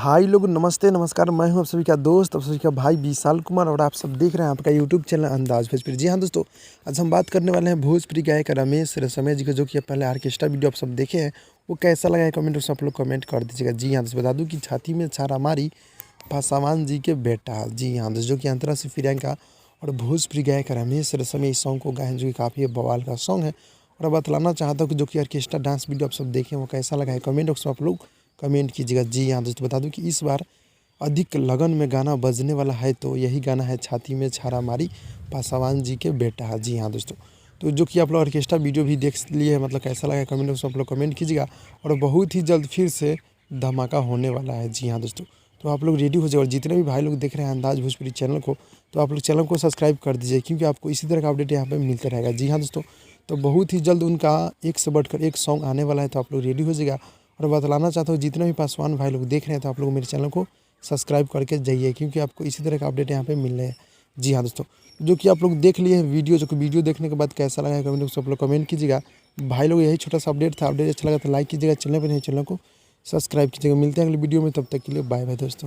भाई लोग नमस्ते नमस्कार, मैं हूं आप सभी का दोस्त, आप सभी का भाई विशाल कुमार और आप सब देख रहे हैं आपका यूट्यूब चैनल अंदाज भोजपुरी। जी हाँ दोस्तों, आज हम बात करने वाले हैं भोजपुरी गायक रमेश रसमय जी का, जो कि पहले आर्केस्ट्रा वीडियो आप सब देखे हैं। वो कैसा लगा है कमेंट बॉक्स में आप लोग कमेंट कर दीजिएगा। जी हाँ दोस्तों, बता दूँ कि छाती में छारा मारी पासवान जी के बेटा। जी हाँ दोस्तों, जो कि अंतरा से प्रियंका और भोजपुरी गायक रमेश रसमय इस सॉन्ग को गाए हैं, जो कि काफ़ी बवाल का सॉन्ग है। और बतलाना चाहता हूँ कि जो कि ऑर्केस्ट्रा डांस वीडियो आप सब देखें वो कैसा लगा है कमेंट बॉक्स में आप लोग कमेंट कीजिएगा। जी हाँ दोस्तों, बता दूं कि इस बार अधिक लगन में गाना बजने वाला है, तो यही गाना है छाती में छारा मारी पासवान जी के बेटा। जी हाँ दोस्तों, तो जो कि आप लोग ऑर्केस्ट्रा वीडियो भी देख लिए है, मतलब कैसा लगा कमेंट बॉक्स में आप लोग कमेंट कीजिएगा। और बहुत ही जल्द फिर से धमाका होने वाला है। जी हाँ दोस्तों, तो आप लोग रेडी हो जाए। और जितने भी भाई लोग देख रहे हैं अंदाज भोजपुरी चैनल को, तो आप लोग चैनल को सब्सक्राइब कर दीजिए, क्योंकि आपको इसी तरह का अपडेट यहाँ पे मिलता रहेगा। जी हाँ दोस्तों, तो बहुत ही जल्द उनका एक से बढ़कर एक सॉन्ग आने वाला है, तो आप लोग रेडी हो जाएगा। और बतलाना चाहता हूँ जितने भी पासवान भाई लोग देख रहे हैं, तो आप लोग मेरे चैनल को सब्सक्राइब करके जाइए, क्योंकि आपको इसी तरह का अपडेट यहाँ पे मिल रहे हैं। जी हाँ दोस्तों, जो कि आप लोग देख लिए हैं वीडियो, जो कि वीडियो देखने के बाद कैसा लगा है कमेंट बॉक्स में आप लोग कमेंट कीजिएगा। भाई लोग यही छोटा सा अपडेट था, अपडेट अच्छा लगा तो लाइक कीजिएगा, चैनल पर नहीं चैनल को सब्सक्राइब कीजिएगा। मिलते हैं अगले वीडियो में, तब तक के लिए बाय बाय दोस्तों।